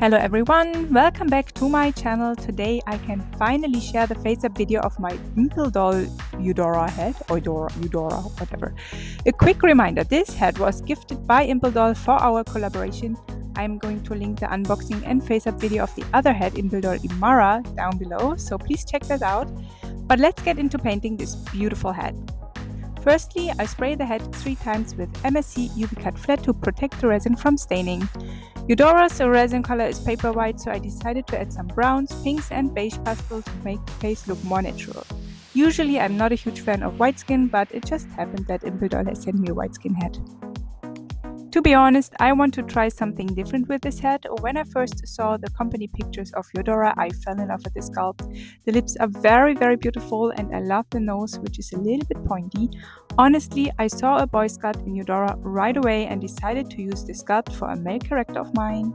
Hello everyone, welcome back to my channel. Today I can finally share the face-up video of my Impldoll Eudora head, or Eudora, whatever. A quick reminder, this head was gifted by Impldoll for our collaboration. I'm going to link the unboxing and face-up video of the other head, Impldoll Imara, down below, so please check that out. But let's get into painting this beautiful head. Firstly, I spray the head 3 times with MSC UV Cut Flat to protect the resin from staining. Eudora's resin color is paper white, so I decided to add some browns, pinks and beige pastels to make the face look more natural. Usually I'm not a huge fan of white skin, but it just happened that Impldoll has sent me a white skin head. To be honest, I want to try something different with this head. When I first saw the company pictures of Eudora, I fell in love with the sculpt. The lips are very beautiful and I love the nose, which is a little bit pointy. Honestly, I saw a boy sculpt in Eudora right away and decided to use this sculpt for a male character of mine.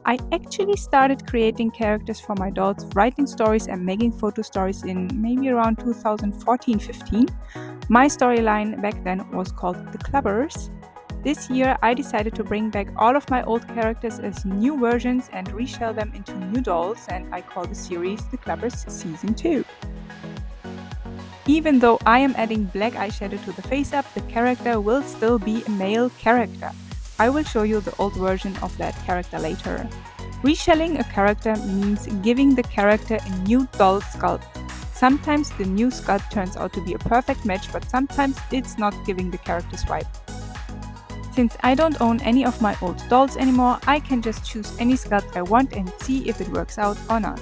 I actually started creating characters for my dolls, writing stories and making photo stories in maybe around 2014-15. My storyline back then was called the Clubberz. This year I decided to bring back all of my old characters as new versions and reshell them into new dolls, and I call the series the Clubberz Season 2. Even though I am adding black eyeshadow to the face-up, the character will still be a male character. I will show you the old version of that character later. Reshelling a character means giving the character a new doll sculpt. Sometimes the new sculpt turns out to be a perfect match, but sometimes it's not giving the character's vibe. Since I don't own any of my old dolls anymore, I can just choose any sculpt I want and see if it works out or not.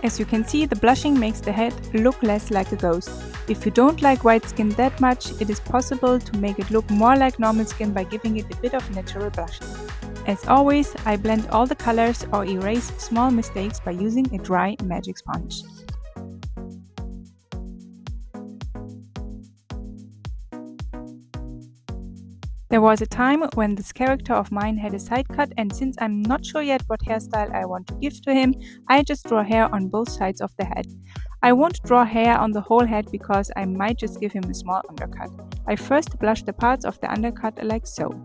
As you can see, the blushing makes the head look less like a ghost. If you don't like white skin that much, it is possible to make it look more like normal skin by giving it a bit of natural blushing. As always, I blend all the colors or erase small mistakes by using a dry magic sponge. There was a time when this character of mine had a side cut, and since I'm not sure yet what hairstyle I want to give to him, I just draw hair on both sides of the head. I won't draw hair on the whole head because I might just give him a small undercut. I first blush the parts of the undercut like so.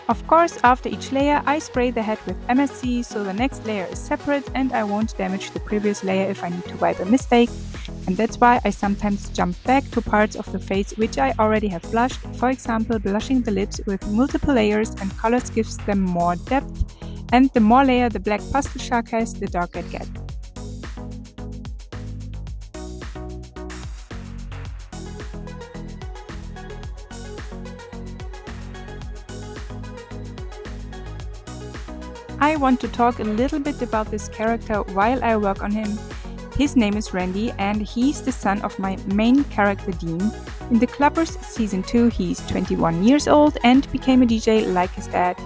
Of course, after each layer I spray the head with MSC so the next layer is separate and I won't damage the previous layer if I need to wipe a mistake. And that's why I sometimes jump back to parts of the face which I already have blushed. For example, blushing the lips with multiple layers and colors gives them more depth, and the more layer the black pastel shark has, the darker it gets. I want to talk a little bit about this character while I work on him. His name is Randy and he's the son of my main character Dean. In the Clubberz Season 2 he's 21 years old and became a DJ like his dad.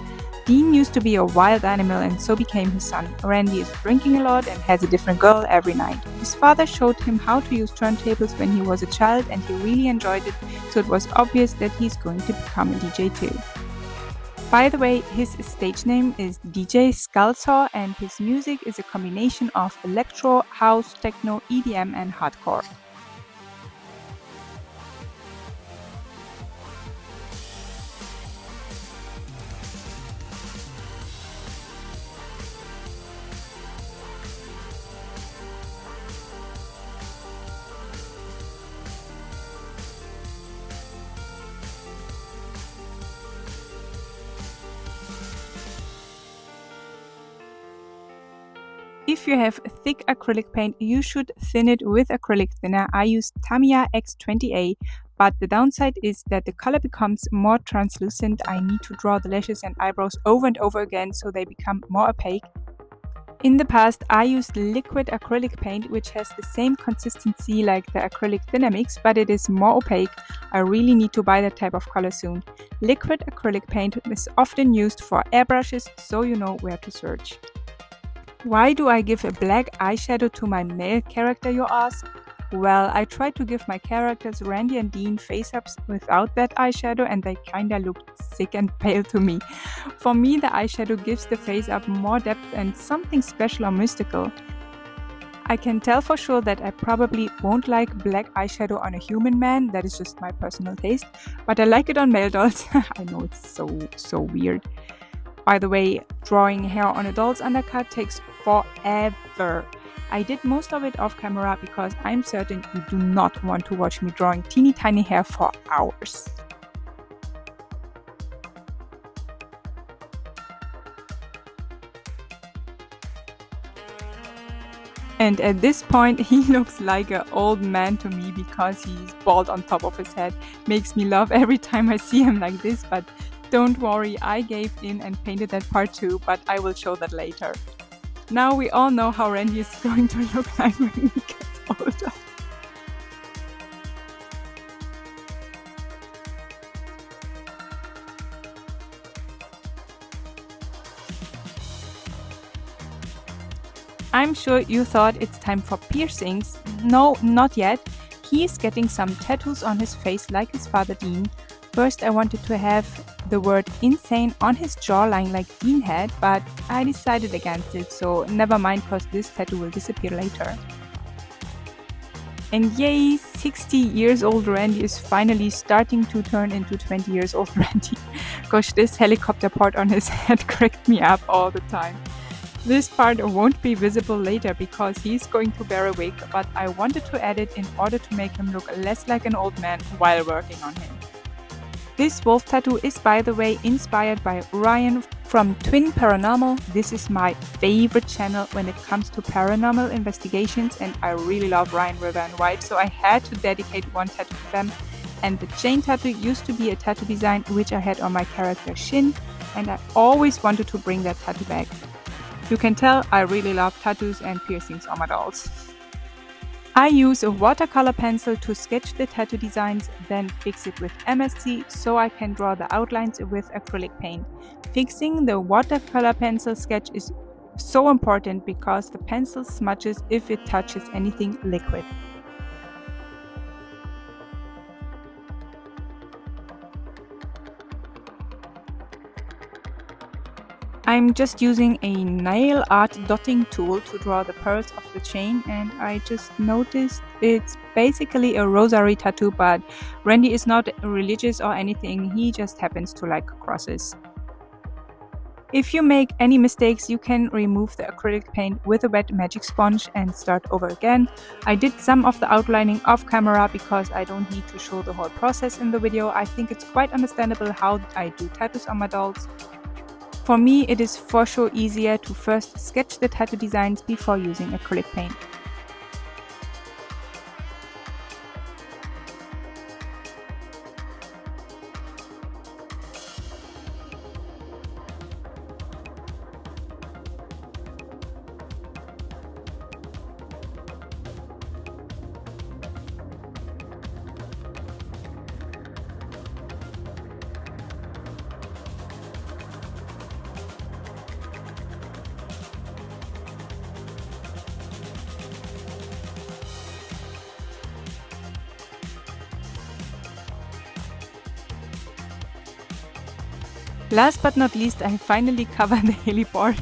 Dean used to be a wild animal and so became his son. Randy is drinking a lot and has a different girl every night. His father showed him how to use turntables when he was a child and he really enjoyed it, so it was obvious that he's going to become a DJ too. By the way, his stage name is DJ Sculpts and his music is a combination of electro, house, techno, EDM and hardcore. If you have thick acrylic paint, you should thin it with acrylic thinner. I use Tamiya X20A, but the downside is that the color becomes more translucent. I need to draw the lashes and eyebrows over and over again so they become more opaque. In the past, I used liquid acrylic paint, which has the same consistency like the acrylic thinner mix, but it is more opaque. I really need to buy that type of color soon. Liquid acrylic paint is often used for airbrushes, so you know where to search. Why do I give a black eyeshadow to my male character, you ask? Well, I tried to give my characters Randy and Dean face-ups without that eyeshadow and they kinda looked sick and pale to me. For me, the eyeshadow gives the face-up more depth and something special or mystical. I can tell for sure that I probably won't like black eyeshadow on a human man, that is just my personal taste, but I like it on male dolls. I know it's so weird. By the way, drawing hair on a doll's undercut takes forever. I did most of it off camera because I'm certain you do not want to watch me drawing teeny tiny hair for hours. And at this point, he looks like an old man to me because he's bald on top of his head. Makes me laugh every time I see him like this, but don't worry, I gave in and painted that part too, but I will show that later. Now we all know how Randy is going to look like when he gets older. I'm sure you thought it's time for piercings. No, not yet. He's getting some tattoos on his face like his father Dean. First I wanted to have the word insane on his jawline like Dean had, but I decided against it, so never mind because this tattoo will disappear later. And yay, 60 years old Randy is finally starting to turn into 20 years old Randy. Gosh, this helicopter part on his head cracked me up all the time. This part won't be visible later because he's going to wear a wig, but I wanted to add it in order to make him look less like an old man while working on him. This wolf tattoo is, by the way, inspired by Ryan from Twin Paranormal. This is my favorite channel when it comes to paranormal investigations and I really love Ryan River and White, so I had to dedicate one tattoo to them. And the chain tattoo used to be a tattoo design which I had on my character Shin, and I always wanted to bring that tattoo back. You can tell I really love tattoos and piercings on my dolls. I use a watercolor pencil to sketch the tattoo designs, then fix it with MSC so I can draw the outlines with acrylic paint. Fixing the watercolor pencil sketch is so important because the pencil smudges if it touches anything liquid. I'm just using a nail art dotting tool to draw the pearls of the chain, and I just noticed it's basically a rosary tattoo, but Randy is not religious or anything, he just happens to like crosses. If you make any mistakes, you can remove the acrylic paint with a wet magic sponge and start over again. I did some of the outlining off camera because I don't need to show the whole process in the video. I think it's quite understandable how I do tattoos on my dolls. For me, it is for sure easier to first sketch the tattoo designs before using acrylic paint. Last but not least, I finally covered the heliport.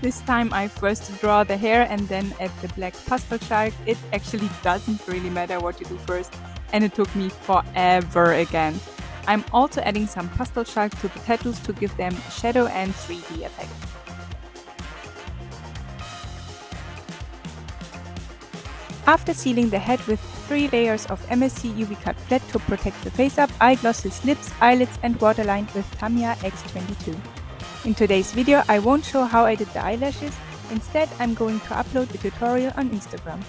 This time I first draw the hair and then add the black pastel shark. It actually doesn't really matter what you do first, and it took me forever again. I'm also adding some pastel shark to the tattoos to give them shadow and 3D effect. After sealing the head with 3 layers of MSC UV cut flat to protect the face up, I glossed his lips, eyelids and waterlined with Tamiya X22. In today's video I won't show how I did the eyelashes, instead I'm going to upload a tutorial on Instagram.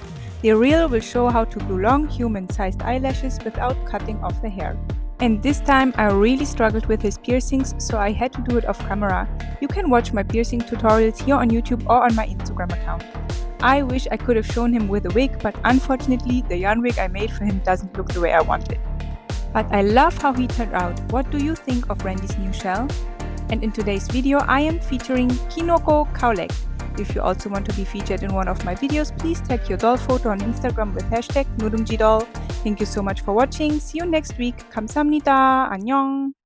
The reel will show how to glue long human-sized eyelashes without cutting off the hair. And this time I really struggled with his piercings, so I had to do it off camera. You can watch my piercing tutorials here on YouTube or on my Instagram account. I wish I could have shown him with a wig, but unfortunately the yarn wig I made for him doesn't look the way I wanted. But I love how he turned out. What do you think of Randy's new shell? And in today's video I am featuring Kinoko Cowleg. If you also want to be featured in one of my videos, please tag your doll photo on Instagram with hashtag #nu룽지doll. Thank you so much for watching. See you next week. 감사합니다. 안녕.